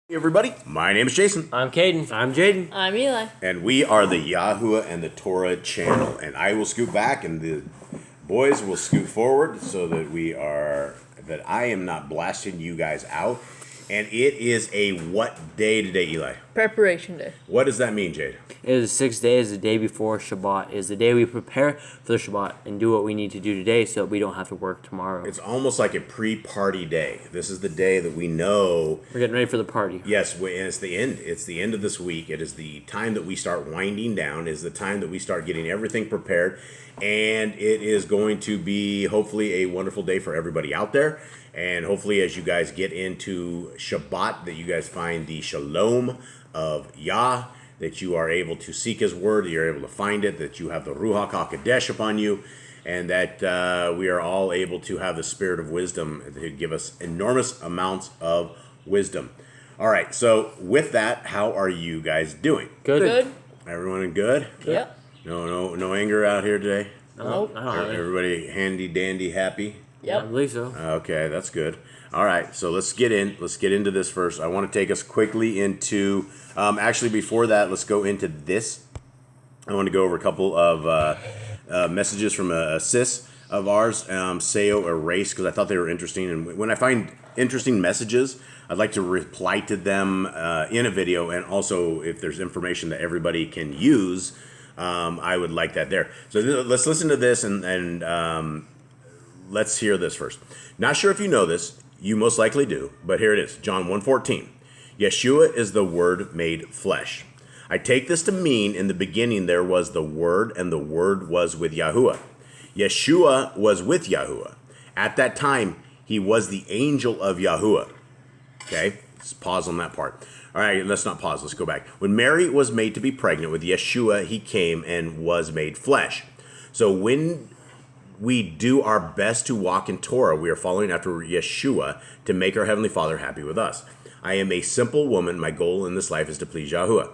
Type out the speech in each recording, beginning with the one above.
Hey everybody, my name is Jason. I'm Caden. I'm Jaden. I'm Eli. And we are the YHWH and the Torah channel. And I will scoot back and the boys will scoot forward so that I am not blasting you guys out. And it is a what day today, Eli? Preparation day. What does that mean, Jade? It is 6 days, the day before Shabbat. It is the day we prepare for the Shabbat and do what we need to do today so that we don't have to work tomorrow. It's almost like a pre-party day. This is the day that we know We're getting ready for the party. Yes, and it's the end. It's the end of this week. It is the time that we start winding down. It is the time that we start getting everything prepared. And it is going to be hopefully a wonderful day for everybody out there. And hopefully as you guys get into Shabbat, that you guys find the shalom of Yah, that you are able to seek his word, that you're able to find it, that you have the Ruach HaKodesh upon you, and that we are all able to have the spirit of wisdom to give us enormous amounts of wisdom. All right, so with that, how are you guys doing? Good. Everyone good? Yep. No anger out here today? Nope. I don't have any. Everybody handy dandy happy? I Yep. believe so. Okay, that's good. All right, so let's get into this first. I want to take us quickly into, actually before that, let's go into this. I want to go over a couple of messages from a sis of ours, Seo Erase, because I thought they were interesting. And when I find interesting messages, I'd like to reply to them in a video. And also, if there's information that everybody can use, I would like that there. So let's listen to this and let's hear this first. Not sure if you know this. You most likely do, but here it is. John 1:14. Yeshua is the Word made flesh. I take this to mean in the beginning there was the Word, and the Word was with Yahuwah. Yeshua was with Yahuwah. At that time, he was the angel of Yahuwah. Okay, let's pause on that part. All right, let's not pause. Let's go back. When Mary was made to be pregnant with Yeshua, he came and was made flesh. So when we do our best to walk in Torah, we are following after Yeshua to make our Heavenly Father happy with us. I am a simple woman. My goal in this life is to please Yahuwah.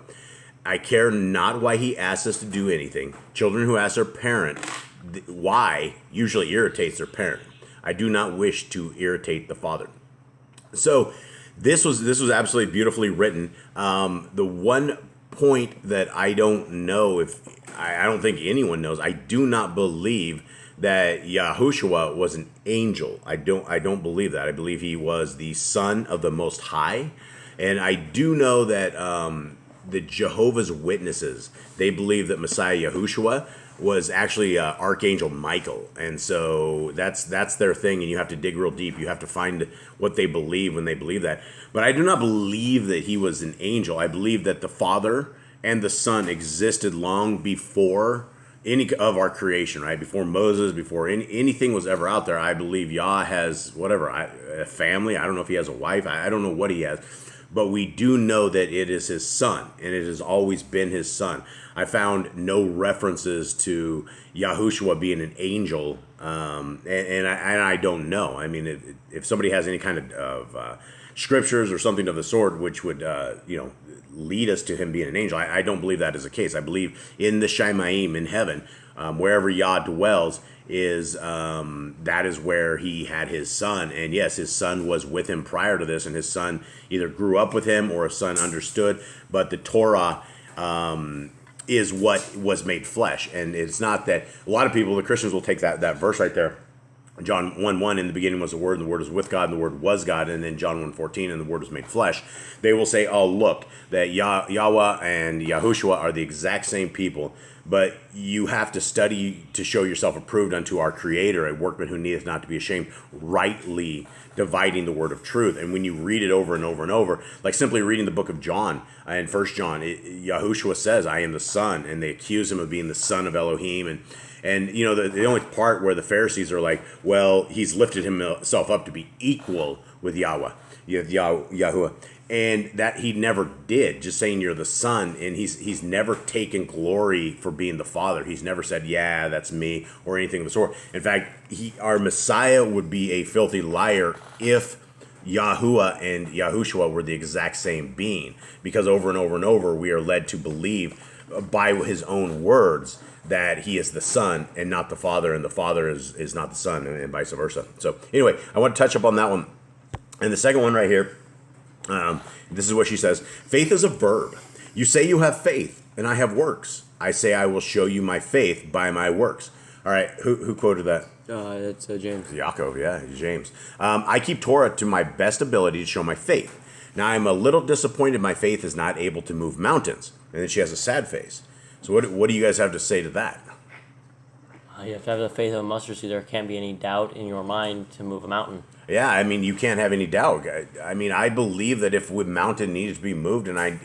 I care not why he asks us to do anything. Children who ask their parent why usually irritates their parent. I do not wish to irritate the Father. So this was absolutely beautifully written. The one point that I don't know, if I don't think anyone knows, I do not believe that Yahushua was an angel. I don't believe that. I believe he was the Son of the Most High. And I do know that the Jehovah's Witnesses, they believe that Messiah Yahushua was actually Archangel Michael. And so that's their thing, and you have to dig real deep. You have to find what they believe when they believe that. But I do not believe that he was an angel. I believe that the Father and the Son existed long before any of our creation, right? Before Moses, before anything was ever out there. I believe Yah has a family. I don't know if he has a wife. I don't know what he has. But we do know that it is his son, and it has always been his son. I found no references to Yahushua being an angel, and I don't know. I mean, if somebody has any kind of scriptures or something of the sort, which would lead us to him being an angel, I don't believe that is the case. I believe in the Shemaim in heaven, wherever Yah dwells, that is where he had his son. And yes, his son was with him prior to this, and his son either grew up with him or his son understood. But the Torah is what was made flesh. And it's not that a lot of people, the Christians, will take that verse right there. John 1:1, in the beginning was the Word, and the Word was with God, and the Word was God. And then John 1:14, and the Word was made flesh. They will say, oh, look, that Yahweh and Yahushua are the exact same people. But you have to study to show yourself approved unto our Creator, a workman who needeth not to be ashamed, rightly dividing the word of truth. And when you read it over and over and over, like simply reading the book of John, in 1 John, Yahushua says, I am the Son, and they accuse him of being the son of Elohim. And the only part where the Pharisees are like, well, he's lifted himself up to be equal with Yahuwah. And that he never did, just saying you're the Son, and he's never taken glory for being the Father. He's never said, yeah, that's me, or anything of the sort. In fact, our Messiah would be a filthy liar if Yahuwah and Yahushua were the exact same being, because over and over and over we are led to believe by his own words that he is the Son and not the Father, and the Father is not the Son, and vice versa. So anyway, I want to touch up on that one. And the second one right here, This is what she says. Faith is a verb. You say you have faith, and I have works. I say I will show you my faith by my works. All right, who quoted that? It's James. Yaakov, yeah, James. I keep Torah to my best ability to show my faith. Now I'm a little disappointed my faith is not able to move mountains. And then she has a sad face. So what do you guys have to say to that? You have to have the faith of a mustard seed. There can't be any doubt in your mind to move a mountain. Yeah, I mean, you can't have any doubt. I mean, I believe that if a mountain needed to be moved, and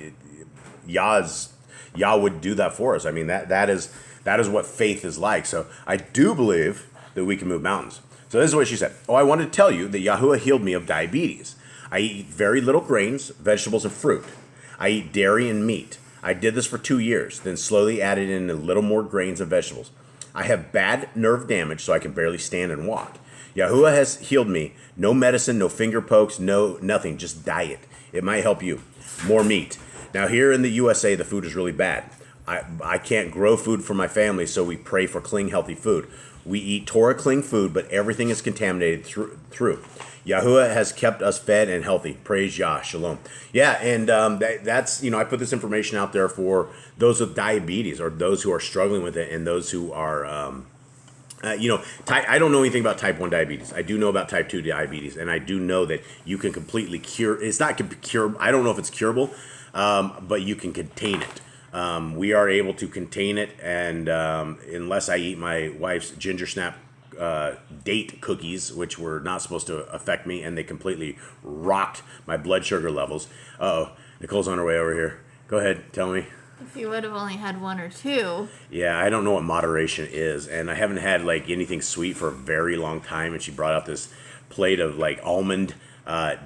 Yah would do that for us. I mean, that is what faith is like. So I do believe that we can move mountains. So this is what she said. Oh, I wanted to tell you that Yahuwah healed me of diabetes. I eat very little grains, vegetables, and fruit. I eat dairy and meat. I did this for 2 years, then slowly added in a little more grains and vegetables. I have bad nerve damage, so I can barely stand and walk. Yahuwah has healed me. No medicine, no finger pokes, no nothing, just diet. It might help you. More meat. Now here in the USA, the food is really bad. I can't grow food for my family, so we pray for clean, healthy food. We eat Torah clean food, but everything is contaminated through. Yahuwah has kept us fed and healthy. Praise Yah. Shalom. Yeah, and that's, I put this information out there for those with diabetes or those who are struggling with it and those who are, I don't know anything about type 1 diabetes. I do know about type 2 diabetes, and I do know that you can completely cure. It's not curable. I don't know if it's curable, but you can contain it. We are able to contain it, and unless I eat my wife's ginger snap date cookies, which were not supposed to affect me, and they completely rocked my blood sugar levels. Uh-oh, Nicole's on her way over here. Go ahead, tell me. If you would have only had 1 or 2. Yeah, I don't know what moderation is, and I haven't had anything sweet for a very long time, and she brought out this plate of almond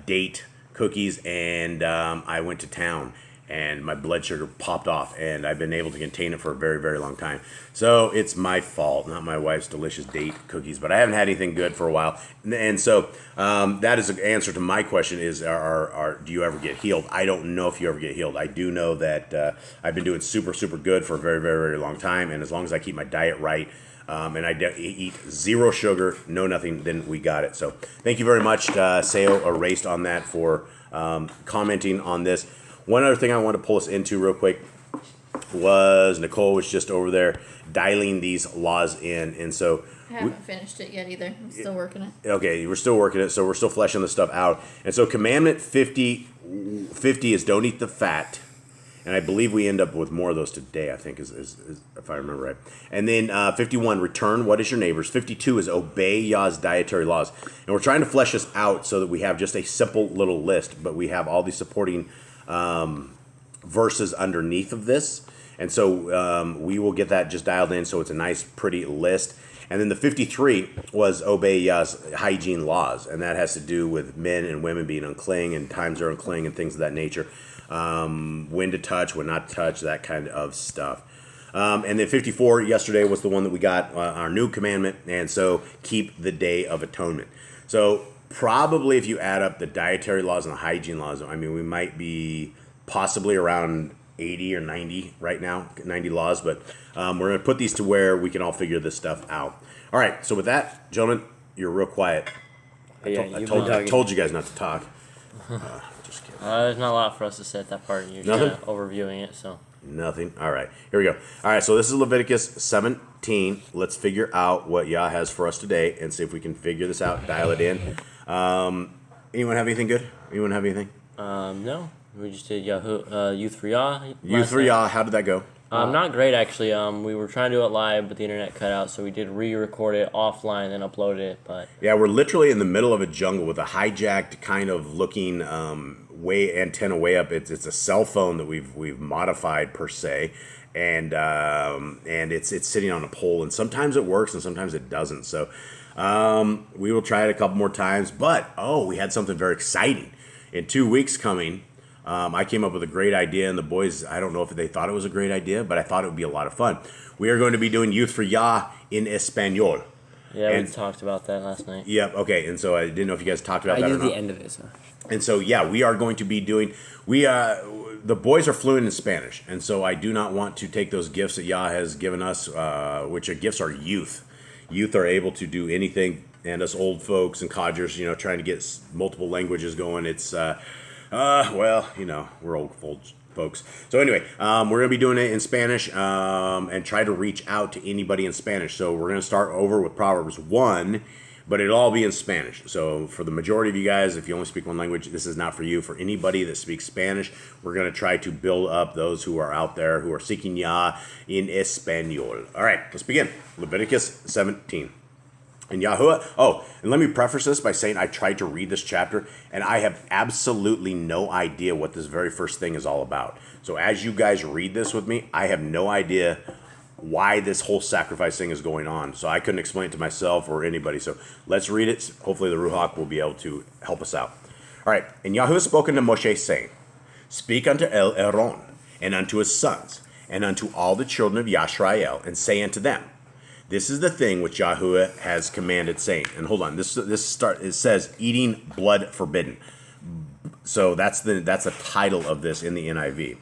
date cookies, and I went to town, and my blood sugar popped off, and I've been able to contain it for a very, very long time. So it's my fault, not my wife's delicious date cookies, but I haven't had anything good for a while. And so that is the answer to my question is, do you ever get healed? I don't know if you ever get healed. I do know that I've been doing super, super good for a very, very, very long time, and as long as I keep my diet right, and I eat zero sugar, no nothing, then we got it. So thank you very much, Seo Erased, on that for commenting on this. One other thing I want to pull us into real quick was Nicole was just over there dialing these laws in, and so I haven't finished it yet either. I'm still working it. Okay, we're still working it, so we're still fleshing this stuff out. And so Commandment 50 is don't eat the fat, and I believe we end up with more of those today, I think, is if I remember right. And then 51, return what is your neighbor's. 52 is obey Yah's dietary laws. And we're trying to flesh this out so that we have just a simple little list, but we have all these supporting verses underneath of this, and so we will get that just dialed in so it's a nice pretty list. And then the 53 was obey Yah's hygiene laws, and that has to do with men and women being unclean and times are unclean and things of that nature, when to touch, when not to touch, that kind of stuff. And then 54 yesterday was the one that we got, our new commandment, and so keep the Day of Atonement. So probably if you add up the dietary laws and the hygiene laws, I mean, we might be possibly around 80 or 90 right now, 90 laws, but we're going to put these to where we can all figure this stuff out. All right, so with that, gentlemen, you're real quiet. I told you guys not to talk. Just kidding. There's not a lot for us to say at that part. You're Nothing? kind of overviewing it, so. Nothing. All right, here we go. All right, so this is Leviticus 17. Let's figure out what Yah has for us today and see if we can figure this out, dial it in. Anyone have anything good? Anyone have anything? No. We just did Youth for Yah. Youth for Yah, how did that go? Not great, actually. We were trying to do it live, but the internet cut out, so we did re-record it offline and upload it. But yeah, we're literally in the middle of a jungle with a hijacked kind of looking antenna way up. It's a cell phone that we've modified per se, and it's sitting on a pole. And sometimes it works, and sometimes it doesn't. So we will try it a couple more times. But we had something very exciting in 2 weeks coming. I came up with a great idea, and the boys, I don't know if they thought it was a great idea, but I thought it would be a lot of fun. We are going to be doing Youth for Yah in Espanol. Yeah, we talked about that last night. Yep, okay, and so I didn't know if you guys talked about that or not. I did the end of it, so. And so, yeah, we are going to be doing, the boys are fluent in Spanish, and so I do not want to take those gifts that Yah has given us, which are gifts are youth. Youth are able to do anything, and us old folks and codgers, trying to get multiple languages going, it's... Well, we're old folks. So anyway, we're going to be doing it in Spanish and try to reach out to anybody in Spanish. So we're going to start over with Proverbs 1, but it'll all be in Spanish. So for the majority of you guys, if you only speak one language, this is not for you. For anybody that speaks Spanish, we're going to try to build up those who are out there who are seeking Yah in Espanol. All right, let's begin. Leviticus 17. And Yahuwah, and let me preface this by saying I tried to read this chapter, and I have absolutely no idea what this very first thing is all about. So as you guys read this with me, I have no idea why this whole sacrifice thing is going on. So I couldn't explain it to myself or anybody. So let's read it. Hopefully the Ruach will be able to help us out. All right. And Yahuwah spoke unto Moshe, saying, Speak unto Aaron, and unto his sons, and unto all the children of Yisrael, and say unto them, This is the thing which Yahuwah has commanded, saying, and hold on, it says eating blood forbidden. So that's the title of this in the NIV.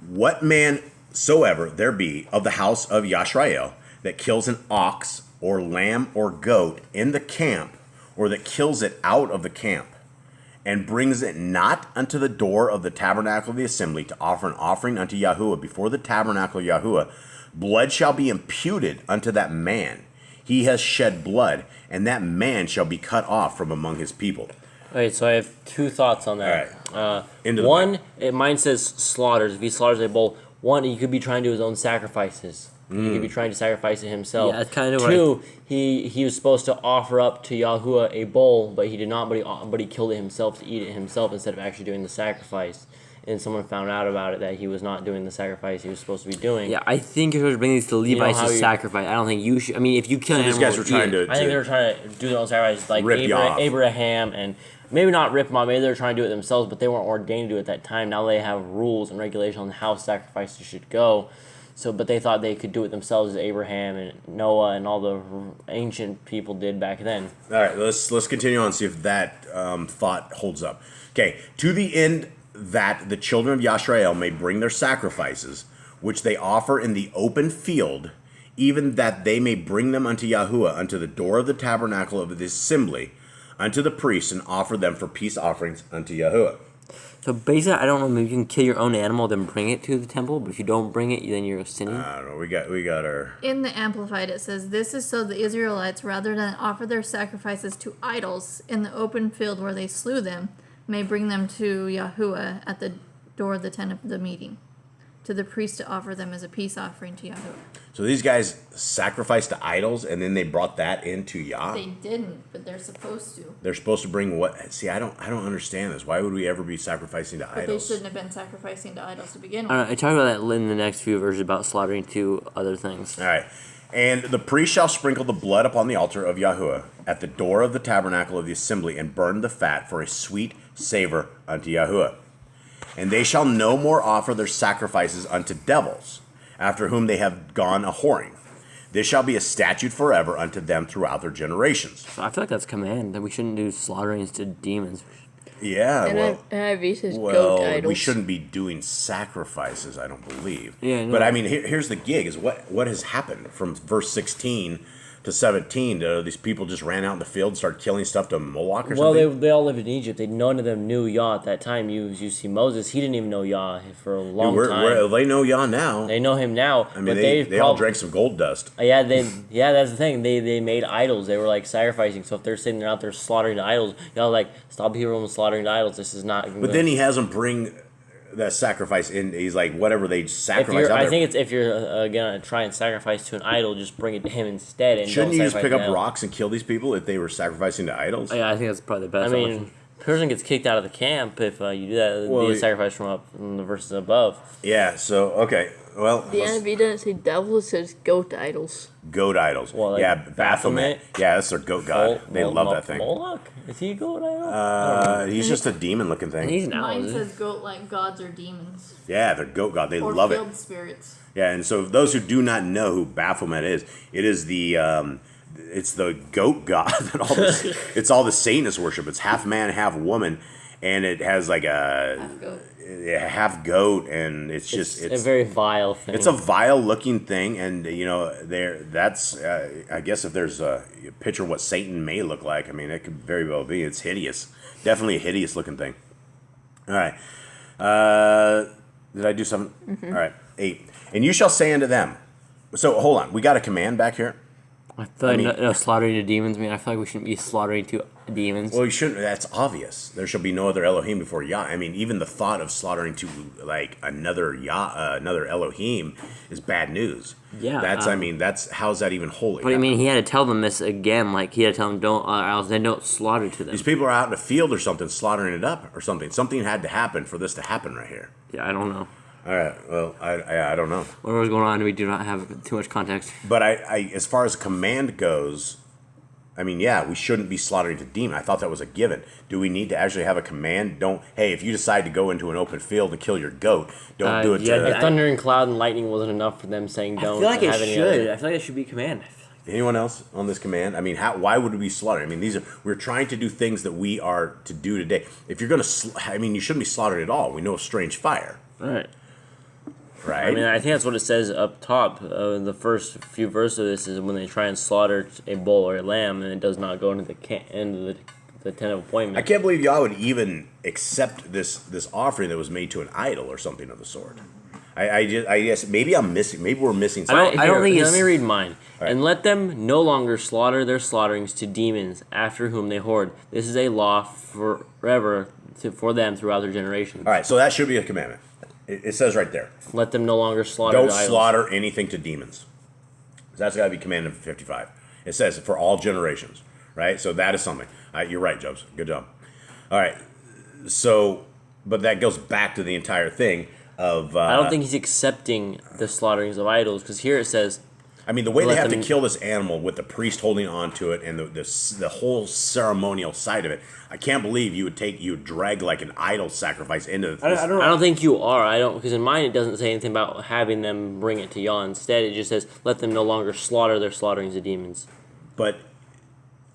What man soever there be of the house of Yisrael that kills an ox or lamb or goat in the camp, or that kills it out of the camp, and brings it not unto the door of the tabernacle of the assembly to offer an offering unto Yahuwah before the tabernacle of Yahuwah, blood shall be imputed unto that man. He has shed blood, and that man shall be cut off from among his people. Wait, so I have two thoughts on that. All right. One, mine says slaughters. If he slaughters a bull, one, he could be trying to do his own sacrifices. He could be trying to sacrifice it himself. Yeah, that's kind of Two, he was supposed to offer up to Yahuwah a bull, but he did not. But he killed it himself to eat it himself instead of actually doing the sacrifice. And someone found out about it that he was not doing the sacrifice he was supposed to be doing. Yeah, I think you're supposed to bring these to Levites to sacrifice. I don't think you should. I mean, if you kill an These animal, guys were trying to. I think they were trying to do their own sacrifices, like Rip you off. Abraham, and maybe not rip them off. Maybe they were trying to do it themselves, but they weren't ordained to do it at that time. Now they have rules and regulations on how sacrifices should go. So, but they thought they could do it themselves, as Abraham and Noah and all the ancient people did back then. All right, let's continue on and see if that thought holds up. Okay, to the end that the children of Yisrael may bring their sacrifices, which they offer in the open field, even that they may bring them unto Yahuwah, unto the door of the tabernacle of the assembly, unto the priests, and offer them for peace offerings unto Yahuwah. So basically, I don't know. Maybe you can kill your own animal, then bring it to the temple. But if you don't bring it, then you're sinning. I don't know. We got our. In the Amplified, it says, This is so the Israelites, rather than offer their sacrifices to idols in the open field where they slew them, may bring them to Yahuwah at the door of the tent of the meeting, to the priest to offer them as a peace offering to Yahuwah. So these guys sacrificed to idols, and then they brought that into Yah. They didn't, but they're supposed to. They're supposed to bring what? See, I don't understand this. Why would we ever be sacrificing to But idols? they shouldn't have been sacrificing to idols to begin I with. don't know. I talk about that in the next few verses about slaughtering two other things. All right. And the priest shall sprinkle the blood upon the altar of Yahuwah at the door of the tabernacle of the assembly, and burn the fat for a sweet savor unto Yahuwah. And they shall no more offer their sacrifices unto devils, after whom they have gone a whoring. This shall be a statute forever unto them throughout their generations. So I feel like that's a command that we shouldn't do slaughterings to demons. Yeah, NIV says goat well, idols. we shouldn't be doing sacrifices, I don't believe. Yeah, no. But I mean, here's the gig: is what has happened from verse 16 to 17. These people just ran out in the field and started killing stuff to Moloch or Well, something. they all lived in Egypt. None of them knew Yah at that time. You see Moses, he didn't even know Yah for a long time. They know Yah now. They know him now. I mean, but they all drank some gold dust. Yeah, that's the thing. They made idols. They were like sacrificing. So if they're sitting there out there slaughtering the idols, y'all like, stop here from slaughtering the idols. This is not. But then he has them bring that sacrifice in. He's like, whatever they sacrifice out I there. think it's if you're gonna try and sacrifice to an idol, just bring it to him instead. And Shouldn't don't you just sacrifice pick to up an rocks and kill these people if they were sacrificing to idols? Yeah, I think that's probably the idol. best I option. mean, person gets kicked out of the camp if you do that. It'd Well, be a sacrifice from the verses above. Yeah. So okay. Well, The NIV doesn't say devil, it says goat idols. goat idols. Well, like yeah, Baphomet. Yeah, that's their goat god. They love that thing. Moloch? Is he a goat idol? He's just a demon-looking thing. He's an owl. Mine isn't he? says goat like gods or demons. Yeah, they're goat god. They Or love it. field spirits. Yeah, and so those who do not know who Baphomet is, it is it's the goat god that it's all the Satanists worship. It's half man, half woman, and it has like Half goat. half goat, and it's a very vile thing. it's a vile looking thing, and that's I guess if there's a picture of what Satan may look like, I mean, it could very well be. It's hideous. Definitely a hideous looking thing. All right. Did I do something? Mm-hmm. All right. 8. And you shall say unto them. So hold on. We got a command back here. I feel like no slaughtering to demons. I mean, I feel like we shouldn't be slaughtering to demons. Well, you shouldn't. That's obvious. There shall be no other Elohim before Yah. I mean, even the thought of slaughtering to like another another Elohim is bad news. Yeah, That's. I mean, that's how's that even holy? But I mean, he had to tell them this again. Like he had to tell them, don't, or else they don't slaughter to them. These people are out in a field or something, slaughtering it up or something. Something had to happen for this to happen right here. Yeah, I don't know. All right. Well, I don't know. What was going on? We do not have too much context. But I as far as command goes, I mean, yeah, we shouldn't be slaughtering to demon. I thought that was a given. Do we need to actually have a command? Don't. Hey, if you decide to go into an open field and kill your goat, don't do it. yeah, The thunder and cloud and lightning wasn't enough for them saying I don't feel like it have any should. other. I feel like it should be command. Anyone else on this command? I mean, why would we be slaughtering? I mean, we're trying to do things that we are to do today. If you're going to, I mean, you shouldn't be slaughtering at all. We know of strange fire, Right. right? I mean, I think that's what it says up top. The first few verses of this is when they try and slaughter a bull or a lamb, and it does not go into the tent of appointment. I can't believe Yah would even accept this offering that was made to an idol or something of the sort. I guess maybe I'm missing. Maybe we're missing something. I don't think Let it's- me read mine. Right. And let them no longer slaughter their slaughterings to demons after whom they hoard. This is a law forever for them throughout their generations. All right, so that should be a commandment. It says right there. Let them no longer slaughter Don't the idols. slaughter anything to demons. That's got to be commandment 55. It says for all generations, right? So that is something. You're right, Jobs. Good job. All right. So, but that goes back to the entire thing of. I don't think he's accepting the slaughterings of idols, because here it says, I mean, the way they let have to them- kill this animal with the priest holding on to it and the whole ceremonial side of it, I can't believe you would drag like an idol sacrifice into this. I don't I don't think you are. I don't, because in mine it doesn't say anything about having them bring it to Yah. Instead, it just says, let them no longer slaughter their slaughterings of demons. But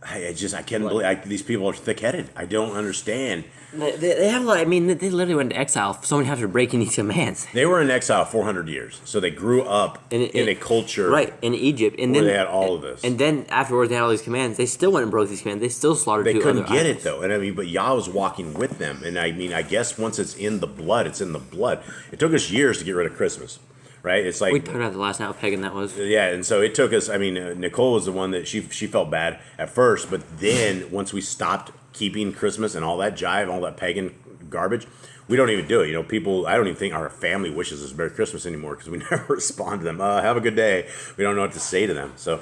I can't believe these people are thick-headed. I don't understand. They have like, I mean, they literally went into exile. Someone has to break these commands. They were in exile 400 years, so they grew up in a culture Right, in Egypt. And where then they had all of this. And then afterwards, they had all these commands. They still went and broke these commands. They still slaughtered They two couldn't other get idols. it though, and I mean, but Yah was walking with them, and I mean, I guess once it's in the blood, it's in the blood. It took us years to get rid of Christmas, right? It's like We talked about the last night how pagan that was. yeah, and so it took us. I mean, Nicole was the one that she felt bad at first, but then once we stopped keeping Christmas and all that jive, all that pagan garbage, we don't even do it. You know, people. I don't even think our family wishes us Merry Christmas anymore because we never respond to them. Have a good day. We don't know what to say to them. So,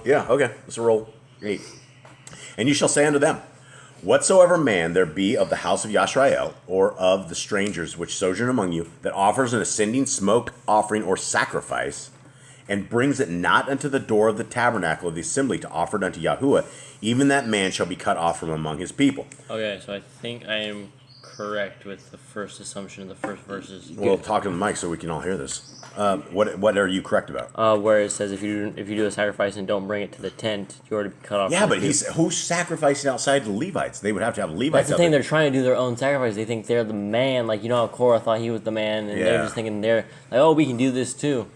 yeah, okay, let's roll 8. And you shall say unto them, whatsoever man there be of the house of Yashrael, or of the strangers which sojourn among you, that offers an ascending smoke offering or sacrifice, and brings it not unto the door of the tabernacle of the assembly to offer it unto Yahuwah, even that man shall be cut off from among his people. Okay, so I think I am correct with the first assumption of the first verses. Well, talk to the mic so we can all hear this. What are you correct about? Where it says if you do a sacrifice and don't bring it to the tent, you are to be cut off. Yeah, from but the who's sacrificing outside the Levites? They would have to have Levites. That's the out thing. there. They're trying to do their own sacrifice. They think they're the man. Like, you know how Korah thought he was the man, and Yeah. they're just thinking they're like, oh, we can do this too.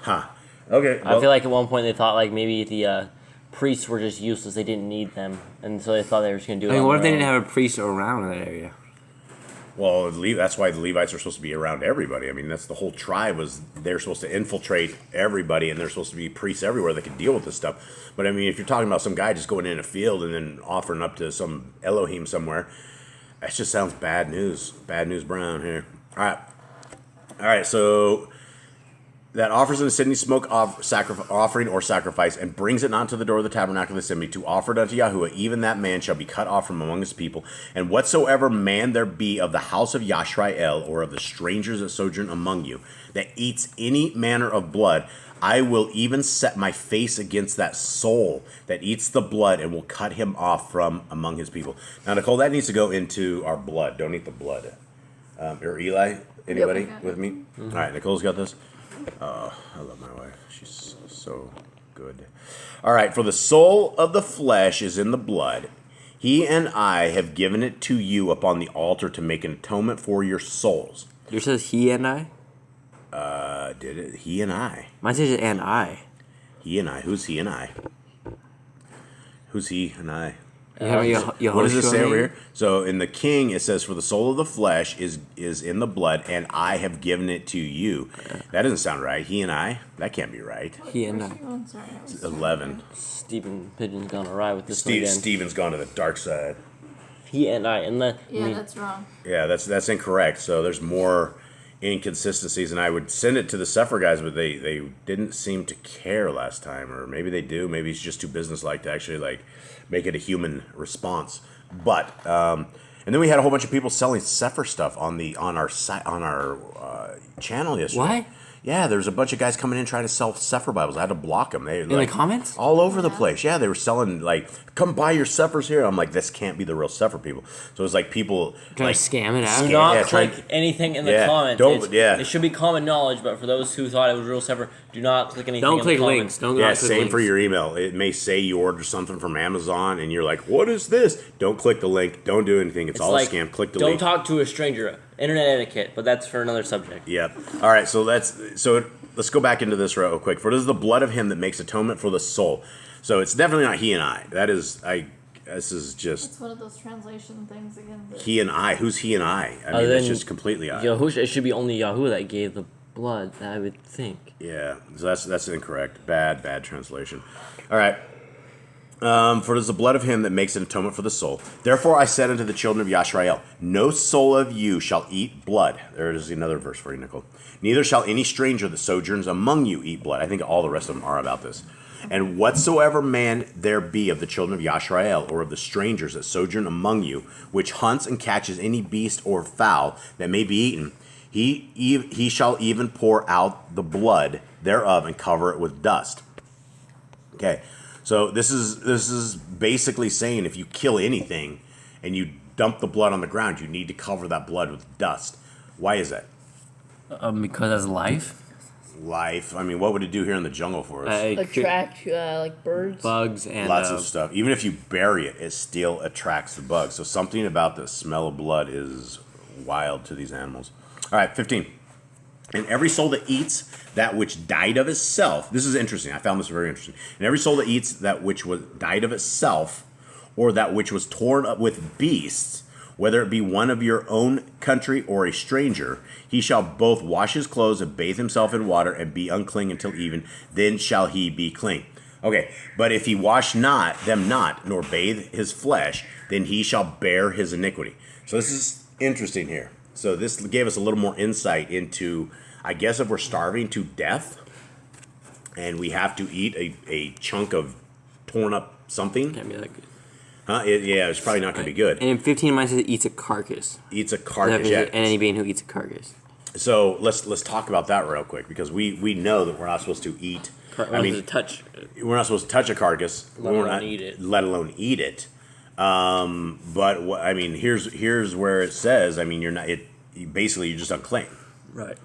Huh. Okay. I feel like at one point they thought like maybe the priests were just useless. They didn't need them, and so they thought they were just going to do it. I mean, on what if they their didn't own. have a priest around in that area? Well, that's why the Levites are supposed to be around everybody. I mean, that's the whole tribe was they're supposed to infiltrate everybody, and they're supposed to be priests everywhere that can deal with this stuff. But I mean, if you're talking about some guy just going in a field and then offering up to some Elohim somewhere, that just sounds bad news. Bad news brown here. All right. So that offers an ascending smoke offering or sacrifice, and brings it not to the door of the tabernacle of the assembly to offer it unto Yahuwah, even that man shall be cut off from among his people. And whatsoever man there be of the house of Yashrael, or of the strangers that sojourn among you, that eats any manner of blood, I will even set my face against that soul that eats the blood, and will cut him off from among his people. Now, Nicole, that needs to go into our blood. Don't eat the blood. Or Eli, anybody Yep. with me? All right, Nicole's got this. Oh, I love my wife. She's so good. All right, for the soul of the flesh is in the blood. He and I have given it to you upon the altar to make an atonement for your souls. Yours says he and I? Did it? He and I. Mine says and I. He and I. Who's he and I? Who's he and I? What does it say over here? So in the king, it says, "For the soul of the flesh is in the blood, and I have given it to you." That doesn't sound right. He and I. That can't be right. He and I. Oh, sorry. I was- 11. Stephen Pigeon's gone awry with this one again. Stephen's gone to the dark side. He and I, and the Yeah, that's wrong. Yeah, that's incorrect. So there's more inconsistencies, and I would send it to the Sefer guys, but they didn't seem to care last time, or maybe they do. Maybe it's just too businesslike to actually like make it a human response. But and then we had a whole bunch of people selling Sefer stuff on our channel yesterday. What? Yeah, there was a bunch of guys coming in trying to sell Sefer Bibles. I had to block them. They In the comments? all over the place. Yeah, they were selling like, "Come buy your Sefers here." I'm like, this can't be the real Sefer people. So it was like people Trying like to scam it out? Do Scam- not yeah, click trying- anything in the Yeah, comments. don't- It's- yeah. It should be common knowledge, but for those who thought it was real separate, do not click anything Don't in click the comments. links. Don't Yeah, click same links. for your email. It may say you ordered something from Amazon, and you're like, "What is this?" Don't click the link. Don't do anything. It's all like, a scam. Click the don't link. talk to a stranger. Internet etiquette, but that's for another subject. Yep. All right. So let's go back into this real quick. For it is the blood of him that makes atonement for the soul. So it's definitely not he and I. This is just It's one of those translation things again. that- he and I. Who's he and I? I mean, Other that's than just completely odd. Yahushua, it should be only Yahuwah that gave the blood, I would think. Yeah, so that's incorrect. Bad translation. All right. For it is the blood of him that makes an atonement for the soul. Therefore I said unto the children of Yashrael, no soul of you shall eat blood. There is another verse for you, Nicole. Neither shall any stranger that sojourns among you eat blood. I think all the rest of them are about this. And whatsoever man there be of the children of Yashrael, or of the strangers that sojourn among you, which hunts and catches any beast or fowl that may be eaten, he shall even pour out the blood thereof and cover it with dust. Okay, so this is basically saying if you kill anything and you dump the blood on the ground, you need to cover that blood with dust. Why is that? Because that's life. Life. I mean, what would it do here in the jungle for us? Attract like birds. Bugs and Lots of stuff. Even if you bury it, it still attracts the bugs. So something about the smell of blood is wild to these animals. All right, 15. And every soul that eats that which died of itself, this is interesting. I found this very interesting. And every soul that eats that which was died of itself, or that which was torn up with beasts, whether it be one of your own country or a stranger, he shall both wash his clothes and bathe himself in water and be unclean until even, then shall he be clean. Okay, but if he wash them not, nor bathe his flesh, then he shall bear his iniquity. So this is interesting here. So this gave us a little more insight into, I guess, if we're starving to death and we have to eat a chunk of torn up something, Can't be that good. it's probably not going to be good. And in 15 mine says it eats a carcass. Eats a carcass. And any being who eats a carcass. So let's talk about that real quick, because we know that we're not supposed to eat. I mean, we're not supposed to touch a carcass, Let alone eat it. Let alone eat it. But I mean, here's where it says. I mean, basically you're just unclean. Right.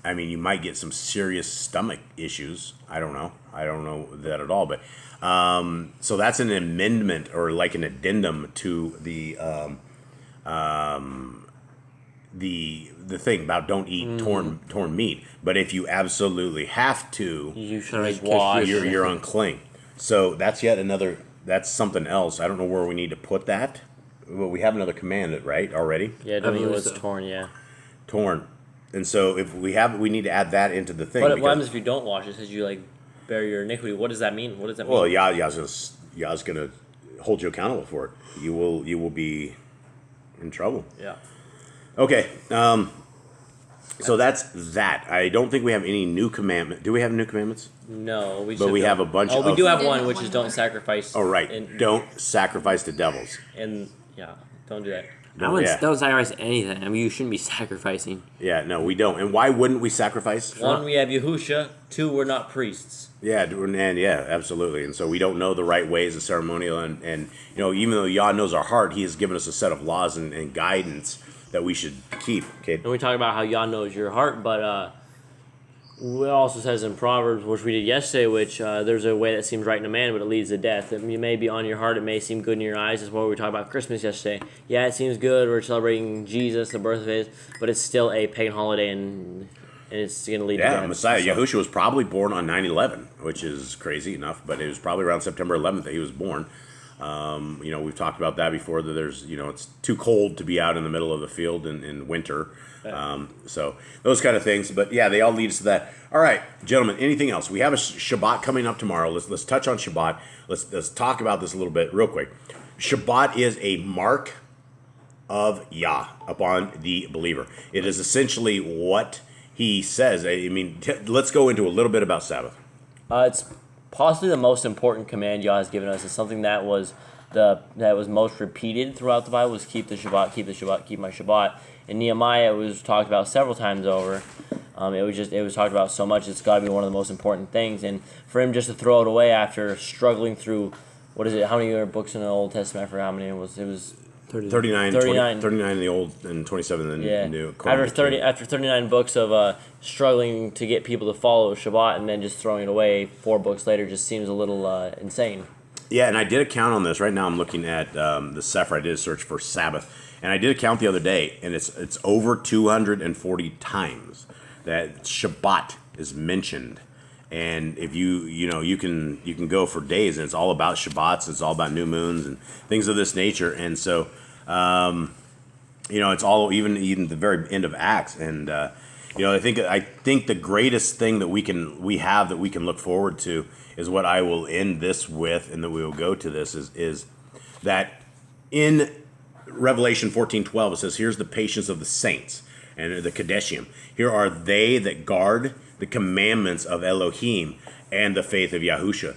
I mean, you might get some serious stomach issues. I don't know that at all. But so that's an amendment or like an addendum to the thing about don't eat torn meat. But if you absolutely have to, You should always wash. you're unclean. So that's yet another. That's something else. I don't know where we need to put that. Well, we have another command, right? Already Yeah, believe it was so. torn, yeah. torn. And so if we need to add that into the thing. What because- happens if you don't wash? It says you like bear your iniquity. What does that mean? What does that mean? Well, Yah's gonna hold you accountable for it. You will be in trouble. Yeah. Okay. So that's that. I don't think we have any new commandment. Do we have new commandments? No, we. But should we don't. have a bunch Oh, we of- do have We did one, have which one is don't more. sacrifice. Oh, right. And Don't sacrifice to devils. yeah, don't do that. Don't sacrifice anything. I mean, you shouldn't be sacrificing. Yeah, no, we don't. And why wouldn't we sacrifice? One, we have Yahusha. Two, we're not priests. Yeah, and yeah, absolutely. And so we don't know the right ways of ceremonial, and even though Yah knows our heart, He has given us a set of laws and guidance that we should keep. Okay. And we talk about how Yah knows your heart, but it also says in Proverbs, which we did yesterday, which there's a way that seems right in a man, but it leads to death. It may be on your heart, it may seem good in your eyes. That's what we talked about Christmas yesterday. Yeah, it seems good. We're celebrating Jesus, the birth of His, but it's still a pagan holiday, and it's going to lead to Yeah, death. Messiah. So- Yahushua was probably born on 9/11, which is crazy enough, but it was probably around September 11th that he was born. We've talked about that before, that there's, it's too cold to be out in the middle of the field in winter. So those kind of things. But yeah, they all lead us to that. All right, gentlemen, anything else? We have a Shabbat coming up tomorrow. Let's touch on Shabbat. Let's talk about this a little bit real quick. Shabbat is a mark of Yah upon the believer. It is essentially what he says. Let's go into a little bit about Sabbath. It's possibly the most important command Yah has given us. It's something that was most repeated throughout the Bible, was keep the Shabbat, keep the Shabbat, keep my Shabbat. In Nehemiah, it was talked about several times over. It was talked about so much, it's got to be one of the most important things. And for him just to throw it away after struggling through, how many are books in the Old Testament? I forgot how many it was. It was 39 in the Old and 27 in the New. After 39 books of struggling to get people to follow Shabbat and then just throwing it away 4 books later just seems a little insane. Yeah, and I did a count on this. Right now I'm looking at the Sefer. I did a search for Sabbath, and I did a count the other day, and it's over 240 times that Shabbat is mentioned. And if you can go for days, and it's all about Shabbats, it's all about new moons and things of this nature. And so, it's all even the very end of Acts. And I think the greatest thing that we can look forward to is what I will end this with, and then we will go to this is that in Revelation 14:12 it says, "Here's the patience of the saints and the Kadeshim. Here are they that guard the commandments of Elohim and the faith of Yahusha."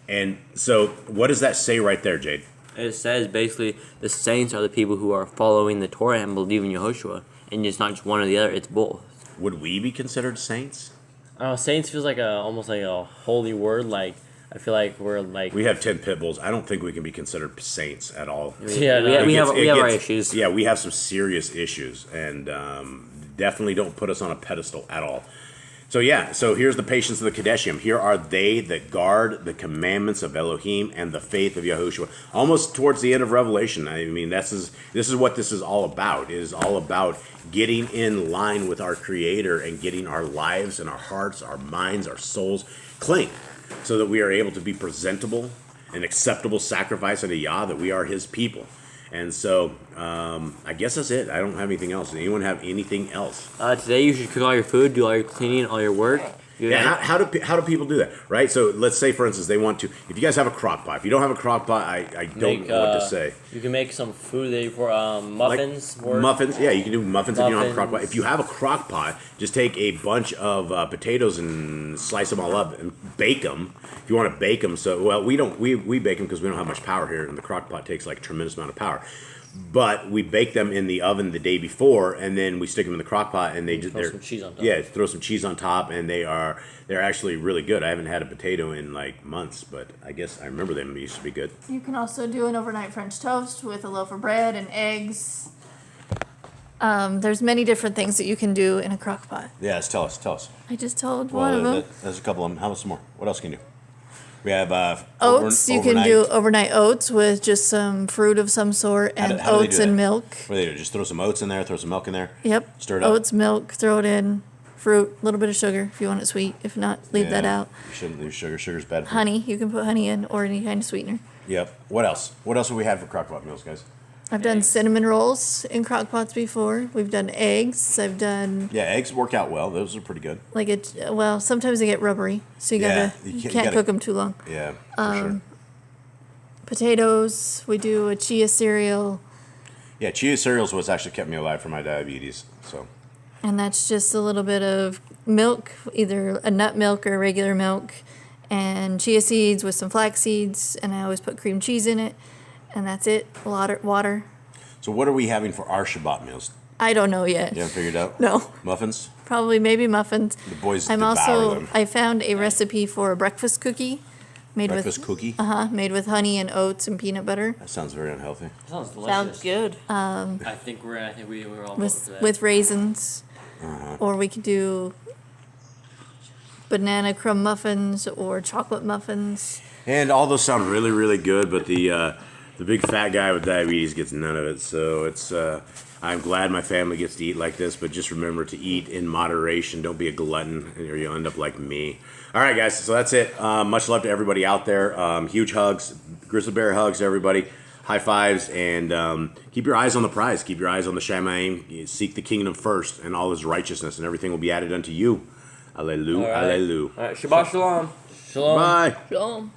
And so what does that say right there, Jade? It says basically the saints are the people who are following the Torah and believe in Yahushua. And it's not just one or the other, it's both. Would we be considered saints? Saints feels like almost like a holy word. Like, I feel like we're like... We have 10 pit bulls. I don't think we can be considered saints at all. Yeah, we have our issues. Yeah, we have some serious issues. And definitely don't put us on a pedestal at all. So here's the patience of the Kadeshim. Here are they that guard the commandments of Elohim and the faith of Yahushua. Almost towards the end of Revelation. This is what this is all about. It is all about getting in line with our Creator and getting our lives and our hearts, our minds, our souls clean, so that we are able to be presentable, an acceptable sacrifice unto Yah, that we are His people. And so, I guess that's it. I don't have anything else. Does anyone have anything else? Today you should cook all your food, do all your cleaning, all your work. Yeah, how do people do that, right? So let's say, for instance, they want to. If you guys have a crock pot, if you don't have a crock pot, I don't know what to say. You can make some food there for muffins. Muffins, yeah, you can do muffins if you don't have a crock pot. If you have a crock pot, just take a bunch of potatoes and slice them all up and bake them. If you want to bake them, we bake them because we don't have much power here, and the crock pot takes like a tremendous amount of power. But we bake them in the oven the day before, and then we stick them in the crock pot, and throw some cheese on top. Yeah, throw some cheese on top, and they're actually really good. I haven't had a potato in like months, but I guess I remember them used to be good. You can also do an overnight French toast with a loaf of bread and eggs. There's many different things that you can do in a crock pot. Yeah, tell us. I just told one of them. There's a couple of them. How about some more? What else can you do? We have oats. You can do overnight oats with just some fruit of some sort and oats and milk. What do they do? Just throw some oats in there, throw some milk in there? Yep. Stir it up. Oats, milk, throw it in, fruit, a little bit of sugar if you want it sweet. If not, leave that out. You shouldn't leave sugar. Sugar's bad for you. Honey, you can put honey in or any kind of sweetener. Yep. What else? What else have we had for crockpot meals, guys? I've done cinnamon rolls in crock pots before. We've done eggs. I've done... Yeah, eggs work out well. Those are pretty good. Sometimes they get rubbery, so you can't cook them too long. Yeah, for sure. Potatoes. We do a chia cereal. Yeah, chia cereal is what's actually kept me alive for my diabetes. So. And that's just a little bit of milk, either a nut milk or regular milk, and chia seeds with some flax seeds, and I always put cream cheese in it. And that's it. A lot of water. So what are we having for our Shabbat meals? I don't know yet. You haven't figured out? No. Muffins? Probably maybe muffins. The boys devour them. I found a recipe for a breakfast cookie. Made cookie? Made with honey and oats and peanut butter. That sounds very unhealthy. Sounds delicious. Sounds good. I think we're all with raisins. Or we could do banana crumb muffins or chocolate muffins. And all those sound really, really good, but the big fat guy with diabetes gets none of it. So it's I'm glad my family gets to eat like this, but just remember to eat in moderation. Don't be a glutton, or you'll end up like me. All right, guys, so that's it. Much love to everybody out there. Huge hugs, grizzly bear hugs to everybody. High fives, and keep your eyes on the prize. Keep your eyes on the Shamayim. Seek the kingdom first and all his righteousness, and everything will be added unto you. Alleluia, All right. alleluia. All right, Shabbat Shalom. Shalom. Bye. Shalom.